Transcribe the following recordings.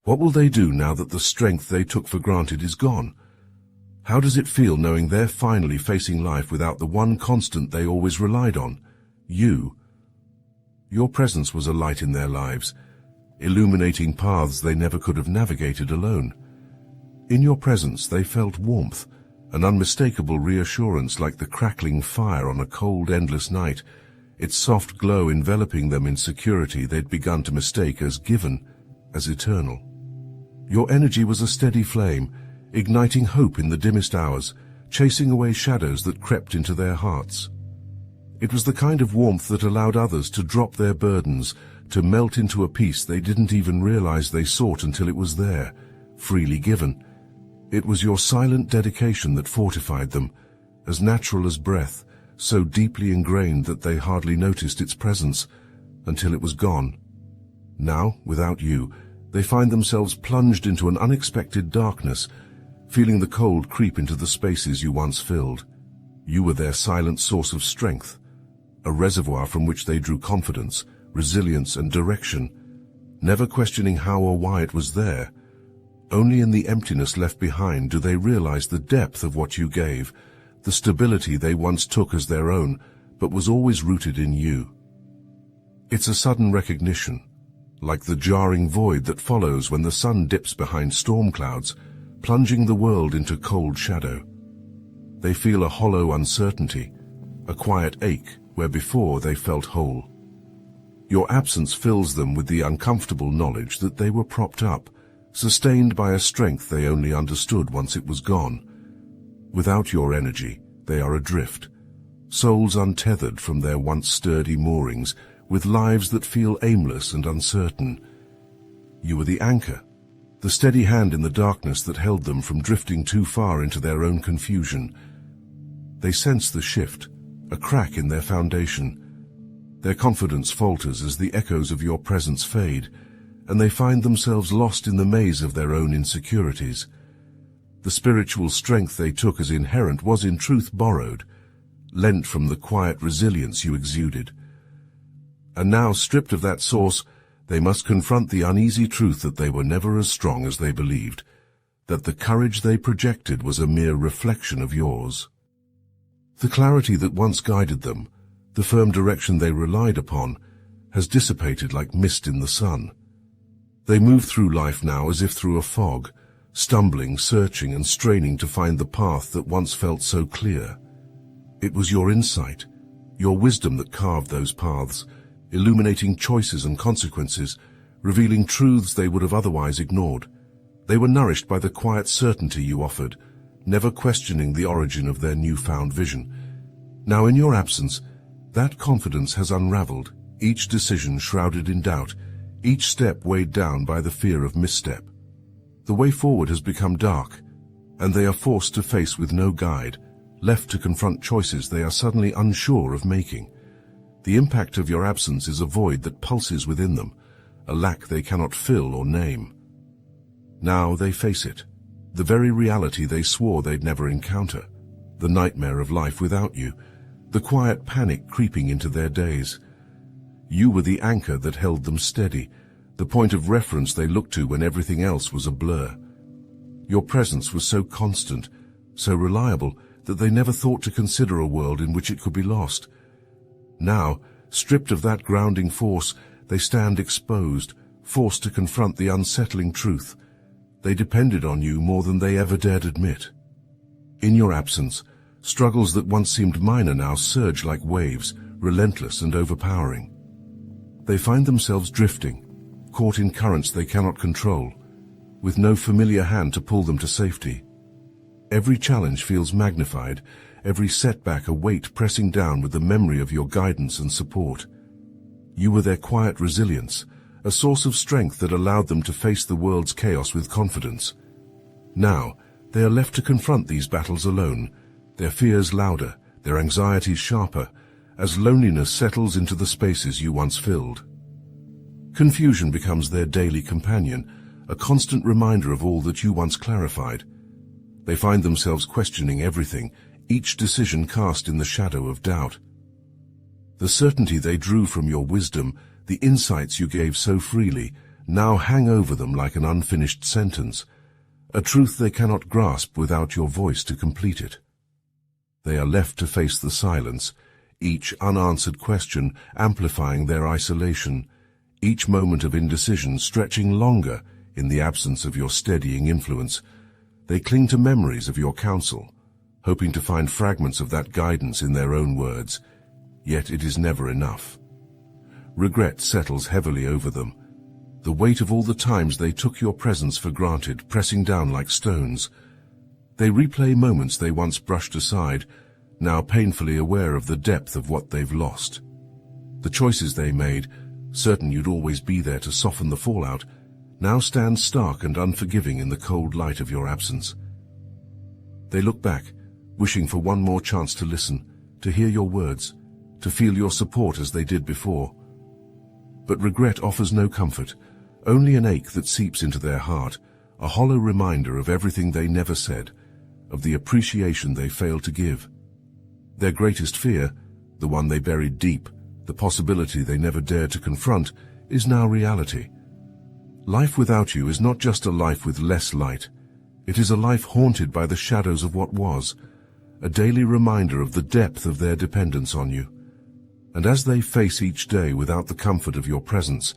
What will they do now that the strength they took for granted is gone? How does it feel knowing they're finally facing life without the one constant they always relied on? You. Your presence was a light in their lives, illuminating paths they never could have navigated alone. In your presence they felt warmth, an unmistakable reassurance like the crackling fire on a cold, endless night, its soft glow enveloping them in security they'd begun to mistake as given, as eternal. Your energy was a steady flame, igniting hope in the dimmest hours, chasing away shadows that crept into their hearts. It was the kind of warmth that allowed others to drop their burdens, to melt into a peace they didn't even realize they sought until it was there, freely given. It was your silent dedication that fortified them, as natural as breath, so deeply ingrained that they hardly noticed its presence, until it was gone. Now, without you, they find themselves plunged into an unexpected darkness, feeling the cold creep into the spaces you once filled. You were their silent source of strength, a reservoir from which they drew confidence, resilience, and direction, never questioning how or why it was there. Only in the emptiness left behind do they realize the depth of what you gave, the stability they once took as their own, but was always rooted in you. It's a sudden recognition, like the jarring void that follows when the sun dips behind storm clouds, plunging the world into cold shadow. They feel a hollow uncertainty, a quiet ache where before they felt whole. Your absence fills them with the uncomfortable knowledge that they were propped up, sustained by a strength they only understood once it was gone. Without your energy, they are adrift, souls untethered from their once sturdy moorings, with lives that feel aimless and uncertain. You were the anchor, the steady hand in the darkness that held them from drifting too far into their own confusion. They sense the shift, a crack in their foundation. Their confidence falters as the echoes of your presence fade, and they find themselves lost in the maze of their own insecurities. The spiritual strength they took as inherent was in truth borrowed, lent from the quiet resilience you exuded. And now, stripped of that source, they must confront the uneasy truth that they were never as strong as they believed, that the courage they projected was a mere reflection of yours. The clarity that once guided them, the firm direction they relied upon, has dissipated like mist in the sun. They move through life now as if through a fog, stumbling, searching, and straining to find the path that once felt so clear. It was your insight, your wisdom that carved those paths, illuminating choices and consequences, revealing truths they would have otherwise ignored. They were nourished by the quiet certainty you offered, never questioning the origin of their newfound vision. Now, in your absence, that confidence has unraveled, each decision shrouded in doubt, each step weighed down by the fear of misstep. The way forward has become dark, and they are forced to face with no guide, left to confront choices they are suddenly unsure of making. The impact of your absence is a void that pulses within them, a lack they cannot fill or name. Now they face it, the very reality they swore they'd never encounter, the nightmare of life without you, the quiet panic creeping into their days. You were the anchor that held them steady, the point of reference they looked to when everything else was a blur. Your presence was so constant, so reliable, that they never thought to consider a world in which it could be lost. Now, stripped of that grounding force, they stand exposed, forced to confront the unsettling truth. They depended on you more than they ever dared admit. In your absence, struggles that once seemed minor now surge like waves, relentless and overpowering. They find themselves drifting, caught in currents they cannot control, with no familiar hand to pull them to safety. Every challenge feels magnified, every setback a weight pressing down with the memory of your guidance and support. You were their quiet resilience, a source of strength that allowed them to face the world's chaos with confidence. Now, they are left to confront these battles alone, their fears louder, their anxieties sharper, as loneliness settles into the spaces you once filled. Confusion becomes their daily companion, a constant reminder of all that you once clarified. They find themselves questioning everything, each decision cast in the shadow of doubt. The certainty they drew from your wisdom, the insights you gave so freely, now hang over them like an unfinished sentence, a truth they cannot grasp without your voice to complete it. They are left to face the silence, each unanswered question amplifying their isolation, each moment of indecision stretching longer in the absence of your steadying influence. They cling to memories of your counsel, hoping to find fragments of that guidance in their own words, yet it is never enough. Regret settles heavily over them, the weight of all the times they took your presence for granted, pressing down like stones. They replay moments they once brushed aside, now painfully aware of the depth of what they've lost. The choices they made, certain you'd always be there to soften the fallout, now stand stark and unforgiving in the cold light of your absence. They look back, wishing for one more chance to listen, to hear your words, to feel your support as they did before. But regret offers no comfort, only an ache that seeps into their heart, a hollow reminder of everything they never said, of the appreciation they failed to give. Their greatest fear, the one they buried deep, the possibility they never dared to confront, is now reality. Life without you is not just a life with less light. It is a life haunted by the shadows of what was, a daily reminder of the depth of their dependence on you. And as they face each day without the comfort of your presence,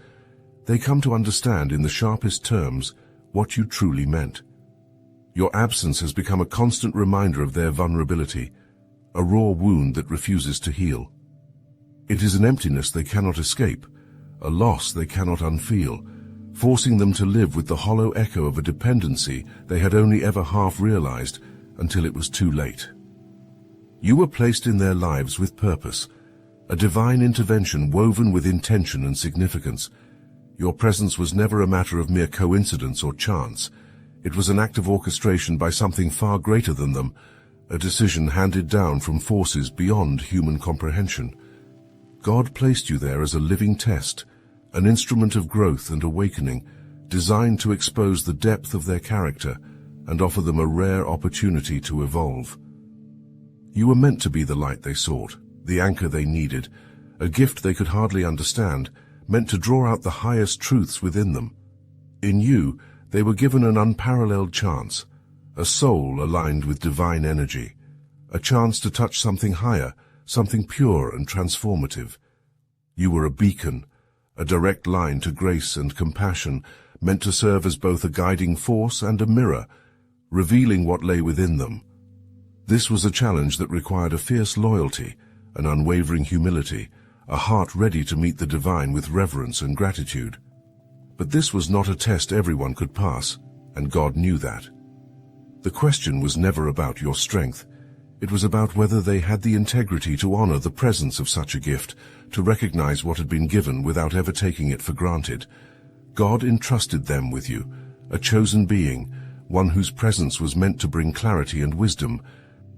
they come to understand in the sharpest terms what you truly meant. Your absence has become a constant reminder of their vulnerability, a raw wound that refuses to heal. It is an emptiness they cannot escape, a loss they cannot unfeel, forcing them to live with the hollow echo of a dependency they had only ever half realized until it was too late. You were placed in their lives with purpose, a divine intervention woven with intention and significance. Your presence was never a matter of mere coincidence or chance. It was an act of orchestration by something far greater than them, a decision handed down from forces beyond human comprehension. God placed you there as a living test, an instrument of growth and awakening, designed to expose the depth of their character and offer them a rare opportunity to evolve. You were meant to be the light they sought, the anchor they needed, a gift they could hardly understand, meant to draw out the highest truths within them. In you, they were given an unparalleled chance, a soul aligned with divine energy, a chance to touch something higher, something pure and transformative. You were a beacon, a direct line to grace and compassion, meant to serve as both a guiding force and a mirror, revealing what lay within them. This was a challenge that required a fierce loyalty, an unwavering humility, a heart ready to meet the divine with reverence and gratitude. But this was not a test everyone could pass, and God knew that. The question was never about your strength. It was about whether they had the integrity to honor the presence of such a gift, to recognize what had been given without ever taking it for granted. God entrusted them with you, a chosen being, one whose presence was meant to bring clarity and wisdom,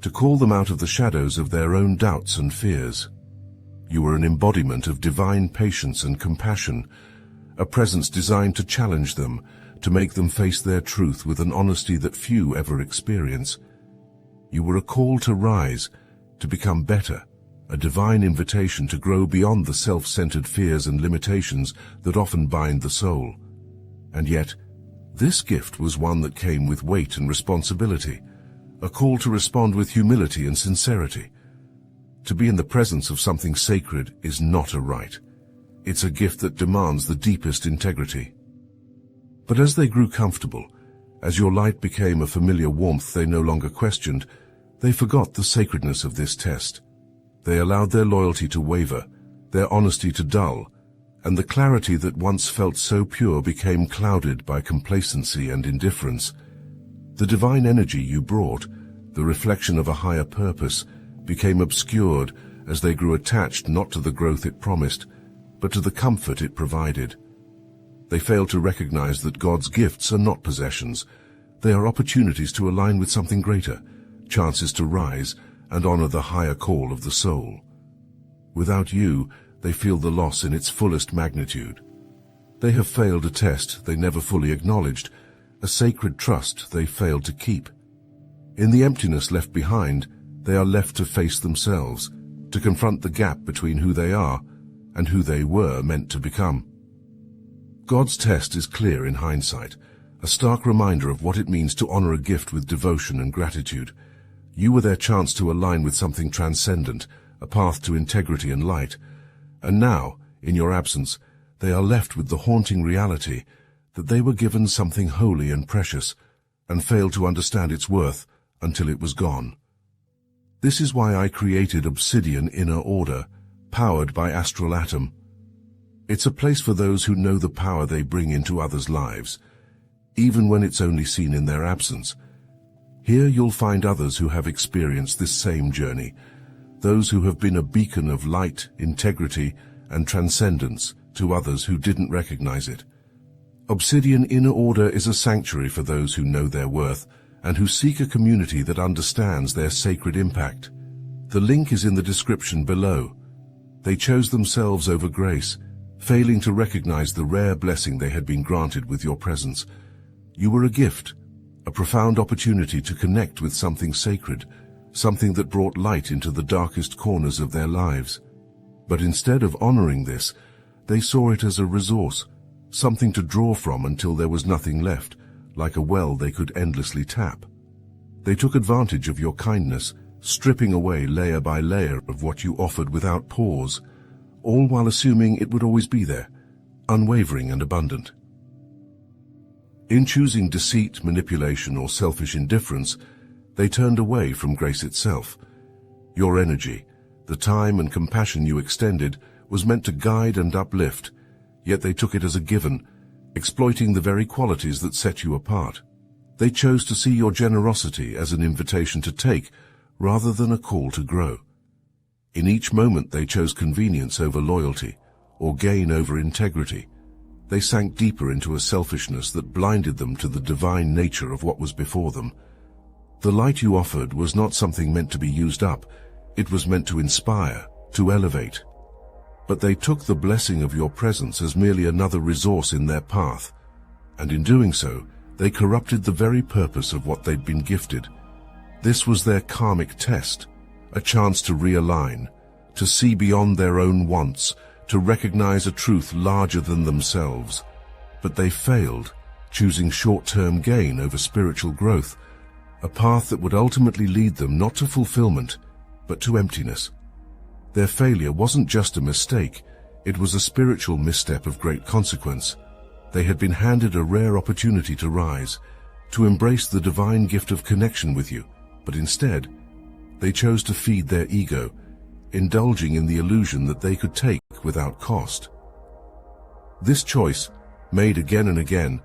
to call them out of the shadows of their own doubts and fears. You were an embodiment of divine patience and compassion, a presence designed to challenge them, to make them face their truth with an honesty that few ever experience. You were a call to rise, to become better, a divine invitation to grow beyond the self-centered fears and limitations that often bind the soul. And yet, this gift was one that came with weight and responsibility, a call to respond with humility and sincerity. To be in the presence of something sacred is not a right. It's a gift that demands the deepest integrity. But as they grew comfortable, as your light became a familiar warmth they no longer questioned, they forgot the sacredness of this test. They allowed their loyalty to waver, their honesty to dull, and the clarity that once felt so pure became clouded by complacency and indifference. The divine energy you brought, the reflection of a higher purpose, became obscured as they grew attached not to the growth it promised, but to the comfort it provided. They failed to recognize that God's gifts are not possessions. They are opportunities to align with something greater, chances to rise and honor the higher call of the soul. Without you, they feel the loss in its fullest magnitude. They have failed a test they never fully acknowledged, a sacred trust they failed to keep. In the emptiness left behind, they are left to face themselves, to confront the gap between who they are and who they were meant to become. God's test is clear in hindsight, a stark reminder of what it means to honor a gift with devotion and gratitude. You were their chance to align with something transcendent, a path to integrity and light. And now, in your absence, they are left with the haunting reality that they were given something holy and precious, and failed to understand its worth until it was gone. This is why I created Obsidian Inner Order, powered by Astral Atom. It's a place for those who know the power they bring into others' lives, even when it's only seen in their absence. Here you'll find others who have experienced this same journey, those who have been a beacon of light, integrity, and transcendence to others who didn't recognize it. Obsidian Inner Order is a sanctuary for those who know their worth and who seek a community that understands their sacred impact. The link is in the description below. They chose themselves over grace, failing to recognize the rare blessing they had been granted with your presence. You were a gift, a profound opportunity to connect with something sacred, something that brought light into the darkest corners of their lives. But instead of honoring this, they saw it as a resource, something to draw from until there was nothing left, like a well they could endlessly tap. They took advantage of your kindness, stripping away layer by layer of what you offered without pause, all while assuming it would always be there, unwavering and abundant. In choosing deceit, manipulation, or selfish indifference, they turned away from grace itself. Your energy, the time and compassion you extended, was meant to guide and uplift, yet they took it as a given, exploiting the very qualities that set you apart. They chose to see your generosity as an invitation to take, rather than a call to grow. In each moment they chose convenience over loyalty, or gain over integrity. They sank deeper into a selfishness that blinded them to the divine nature of what was before them. The light you offered was not something meant to be used up. It was meant to inspire, to elevate. But they took the blessing of your presence as merely another resource in their path, and in doing so, they corrupted the very purpose of what they'd been gifted. This was their karmic test, a chance to realign, to see beyond their own wants, to recognize a truth larger than themselves. But they failed, choosing short-term gain over spiritual growth, a path that would ultimately lead them not to fulfillment, but to emptiness. Their failure wasn't just a mistake, it was a spiritual misstep of great consequence. They had been handed a rare opportunity to rise, to embrace the divine gift of connection with you, but instead, they chose to feed their ego, indulging in the illusion that they could take without cost. This choice, made again and again,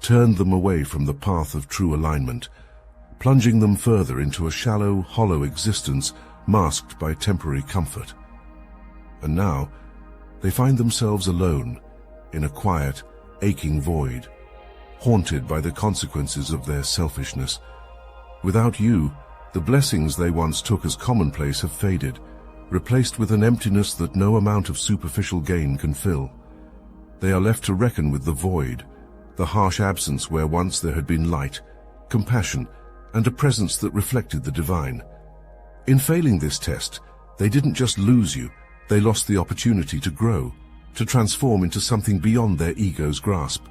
turned them away from the path of true alignment, plunging them further into a shallow, hollow existence masked by temporary comfort. And now, they find themselves alone, in a quiet, aching void, haunted by the consequences of their selfishness. Without you, the blessings they once took as commonplace have faded, replaced with an emptiness that no amount of superficial gain can fill. They are left to reckon with the void, the harsh absence where once there had been light, compassion, and a presence that reflected the divine. In failing this test, they didn't just lose you, they lost the opportunity to grow, to transform into something beyond their ego's grasp.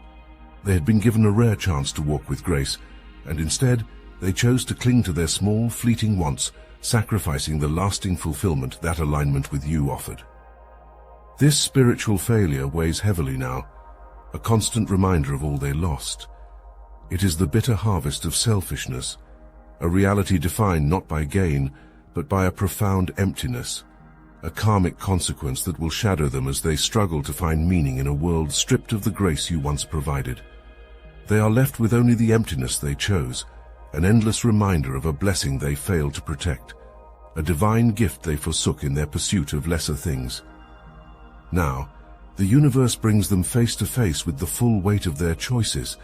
They had been given a rare chance to walk with grace, and instead, they chose to cling to their small, fleeting wants, sacrificing the lasting fulfillment that alignment with you offered. This spiritual failure weighs heavily now, a constant reminder of all they lost. It is the bitter harvest of selfishness, a reality defined not by gain, but by a profound emptiness, a karmic consequence that will shadow them as they struggle to find meaning in a world stripped of the grace you once provided. They are left with only the emptiness they chose, an endless reminder of a blessing they failed to protect, a divine gift they forsook in their pursuit of lesser things. Now, the universe brings them face to face with the full weight of their choices,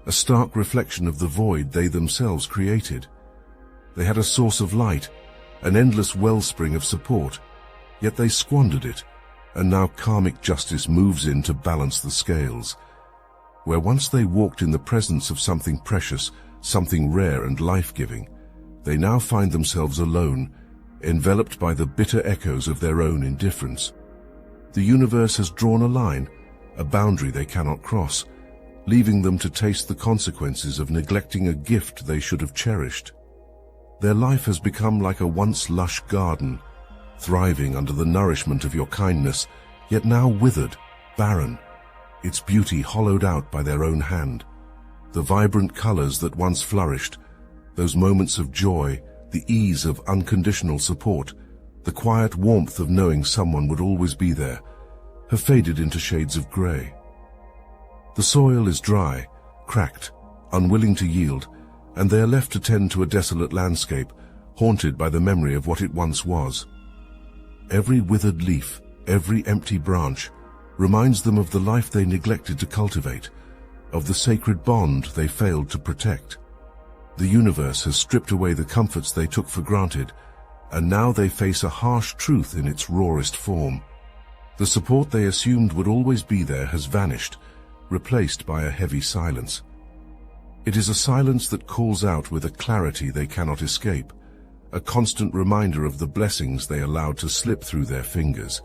a stark reflection of the void they themselves created. They had a source of light, an endless wellspring of support, yet they squandered it, and now karmic justice moves in to balance the scales. Where once they walked in the presence of something precious, something rare and life-giving, they now find themselves alone, enveloped by the bitter echoes of their own indifference. The universe has drawn a line, a boundary they cannot cross, leaving them to taste the consequences of neglecting a gift they should have cherished. Their life has become like a once lush garden, thriving under the nourishment of your kindness, yet now withered, barren, its beauty hollowed out by their own hand. The vibrant colors that once flourished, those moments of joy, the ease of unconditional support, the quiet warmth of knowing someone would always be there, have faded into shades of gray. The soil is dry, cracked, unwilling to yield, and they are left to tend to a desolate landscape, haunted by the memory of what it once was. Every withered leaf, every empty branch, reminds them of the life they neglected to cultivate, of the sacred bond they failed to protect. The universe has stripped away the comforts they took for granted, and now they face a harsh truth in its rawest form. The support they assumed would always be there has vanished, replaced by a heavy silence. It is a silence that calls out with a clarity they cannot escape, a constant reminder of the blessings they allowed to slip through their fingers.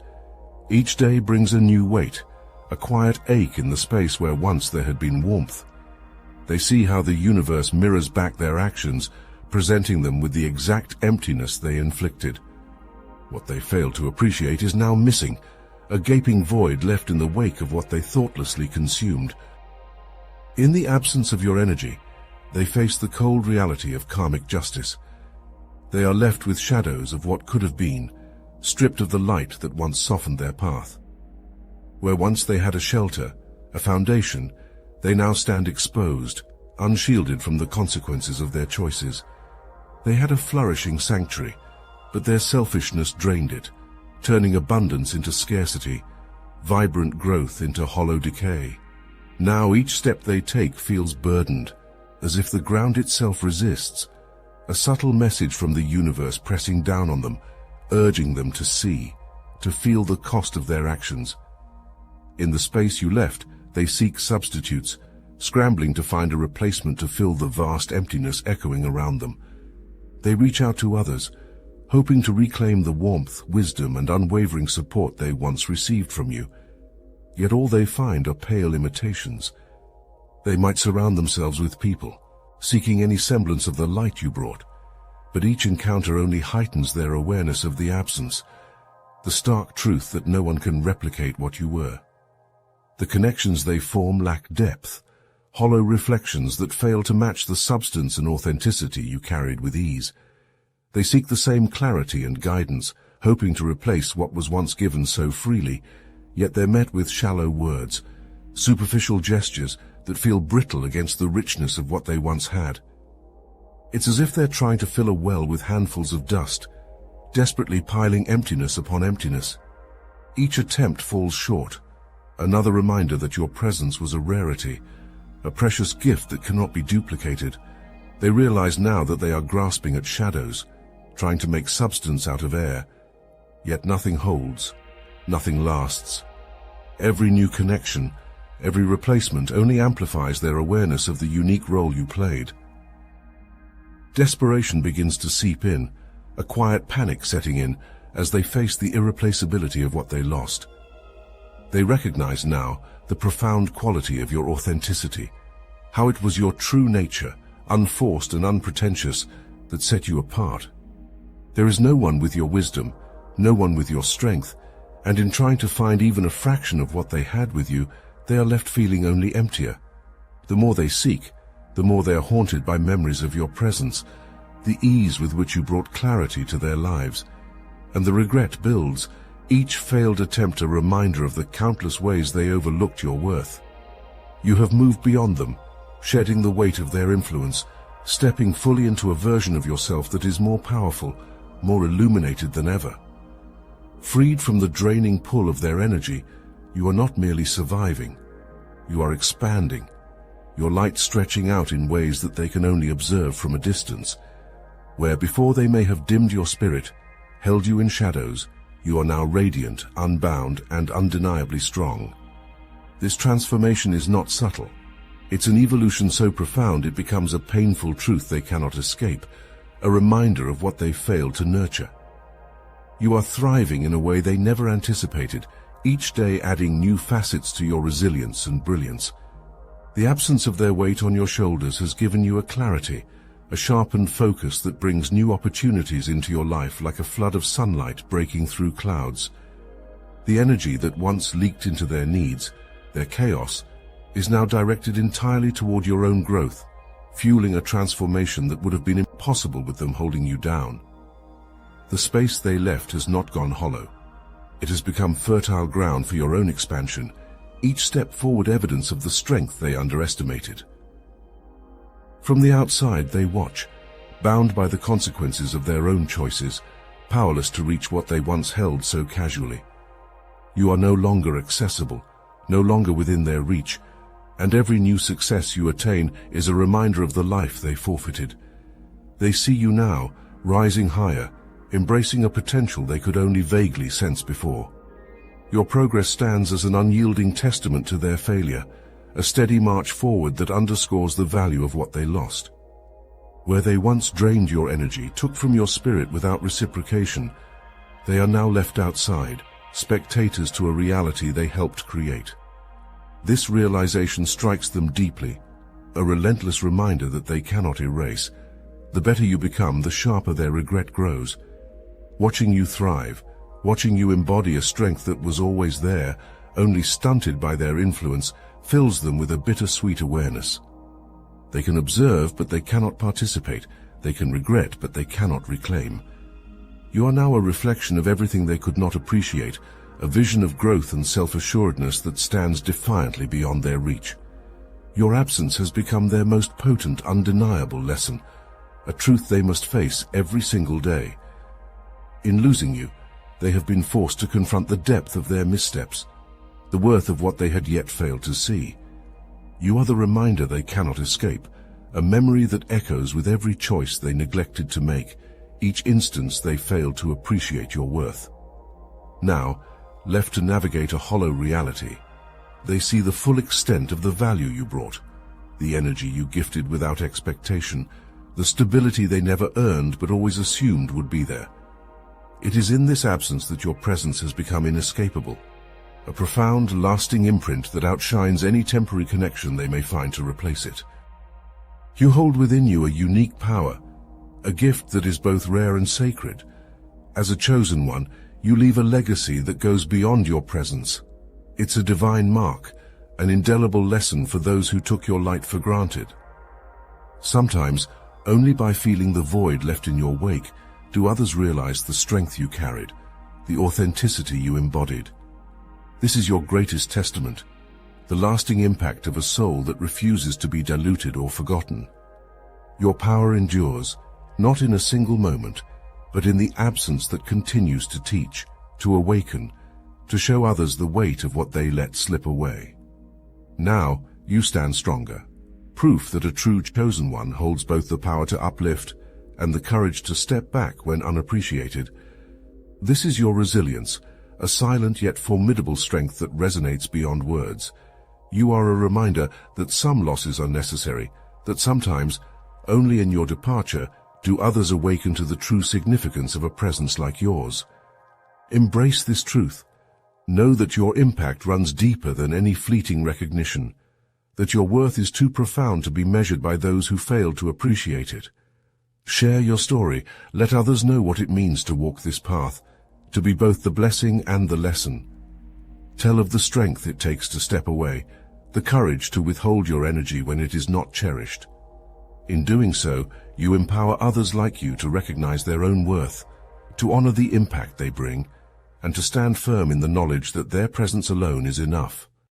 Each day brings a new weight, a quiet ache in the space where once there had been warmth. They see how the universe mirrors back their actions, presenting them with the exact emptiness they inflicted. What they failed to appreciate is now missing, a gaping void left in the wake of what they thoughtlessly consumed. In the absence of your energy, they face the cold reality of karmic justice. They are left with shadows of what could have been, stripped of the light that once softened their path. Where once they had a shelter, a foundation, they now stand exposed, unshielded from the consequences of their choices. They had a flourishing sanctuary, but their selfishness drained it, turning abundance into scarcity, vibrant growth into hollow decay. Now each step they take feels burdened, as if the ground itself resists, a subtle message from the universe pressing down on them, urging them to see, to feel the cost of their actions. In the space you left, they seek substitutes, scrambling to find a replacement to fill the vast emptiness echoing around them. They reach out to others, hoping to reclaim the warmth, wisdom, and unwavering support they once received from you. Yet all they find are pale imitations. They might surround themselves with people, seeking any semblance of the light you brought, but each encounter only heightens their awareness of the absence, the stark truth that no one can replicate what you were. The connections they form lack depth, hollow reflections that fail to match the substance and authenticity you carried with ease. They seek the same clarity and guidance, hoping to replace what was once given so freely, yet they're met with shallow words, superficial gestures that feel brittle against the richness of what they once had. It's as if they're trying to fill a well with handfuls of dust, desperately piling emptiness upon emptiness. Each attempt falls short, another reminder that your presence was a rarity, a precious gift that cannot be duplicated. They realize now that they are grasping at shadows, trying to make substance out of air, yet nothing holds, nothing lasts. Every new connection, every replacement only amplifies their awareness of the unique role you played. Desperation begins to seep in, a quiet panic setting in as they face the irreplaceability of what they lost. They recognize now the profound quality of your authenticity, how it was your true nature, unforced and unpretentious, that set you apart. There is no one with your wisdom, no one with your strength, and in trying to find even a fraction of what they had with you, they are left feeling only emptier. The more they seek, the more they are haunted by memories of your presence, the ease with which you brought clarity to their lives. And the regret builds, each failed attempt a reminder of the countless ways they overlooked your worth. You have moved beyond them, shedding the weight of their influence, stepping fully into a version of yourself that is more powerful, more illuminated than ever. Freed from the draining pull of their energy, you are not merely surviving, you are expanding, your light stretching out in ways that they can only observe from a distance. Where before they may have dimmed your spirit, held you in shadows, you are now radiant, unbound, and undeniably strong. This transformation is not subtle. It's an evolution so profound it becomes a painful truth they cannot escape, a reminder of what they failed to nurture. You are thriving in a way they never anticipated, each day adding new facets to your resilience and brilliance. The absence of their weight on your shoulders has given you a clarity, a sharpened focus that brings new opportunities into your life like a flood of sunlight breaking through clouds. The energy that once leaked into their needs, their chaos, is now directed entirely toward your own growth, fueling a transformation that would have been impossible with them holding you down. The space they left has not gone hollow. It has become fertile ground for your own expansion, each step forward evidence of the strength they underestimated. From the outside they watch, bound by the consequences of their own choices, powerless to reach what they once held so casually. You are no longer accessible, no longer within their reach, and every new success you attain is a reminder of the life they forfeited. They see you now, rising higher, embracing a potential they could only vaguely sense before. Your progress stands as an unyielding testament to their failure, a steady march forward that underscores the value of what they lost. Where they once drained your energy, took from your spirit without reciprocation, they are now left outside, spectators to a reality they helped create. This realization strikes them deeply, a relentless reminder that they cannot erase. The better you become, the sharper their regret grows. Watching you thrive, watching you embody a strength that was always there, only stunted by their influence, fills them with a bittersweet awareness. They can observe, but they cannot participate. They can regret, but they cannot reclaim. You are now a reflection of everything they could not appreciate, a vision of growth and self-assuredness that stands defiantly beyond their reach. Your absence has become their most potent, undeniable lesson, a truth they must face every single day. In losing you, they have been forced to confront the depth of their missteps, the worth of what they had yet failed to see. You are the reminder they cannot escape, a memory that echoes with every choice they neglected to make, each instance they failed to appreciate your worth. Now, left to navigate a hollow reality, they see the full extent of the value you brought, the energy you gifted without expectation, the stability they never earned but always assumed would be there. It is in this absence that your presence has become inescapable, a profound, lasting imprint that outshines any temporary connection they may find to replace it. You hold within you a unique power, a gift that is both rare and sacred. As a chosen one, you leave a legacy that goes beyond your presence. It's a divine mark, an indelible lesson for those who took your light for granted. Sometimes, only by feeling the void left in your wake, do others realize the strength you carried, the authenticity you embodied. This is your greatest testament, the lasting impact of a soul that refuses to be diluted or forgotten. Your power endures, not in a single moment, but in the absence that continues to teach, to awaken, to show others the weight of what they let slip away. Now you stand stronger, proof that a true chosen one holds both the power to uplift and the courage to step back when unappreciated. This is your resilience, a silent yet formidable strength that resonates beyond words. You are a reminder that some losses are necessary, that sometimes, only in your departure, do others awaken to the true significance of a presence like yours. Embrace this truth. Know that your impact runs deeper than any fleeting recognition, that your worth is too profound to be measured by those who failed to appreciate it. Share your story. Let others know what it means to walk this path, to be both the blessing and the lesson. Tell of the strength it takes to step away, the courage to withhold your energy when it is not cherished. In doing so, you empower others like you to recognize their own worth, to honor the impact they bring, and to stand firm in the knowledge that their presence alone is enough.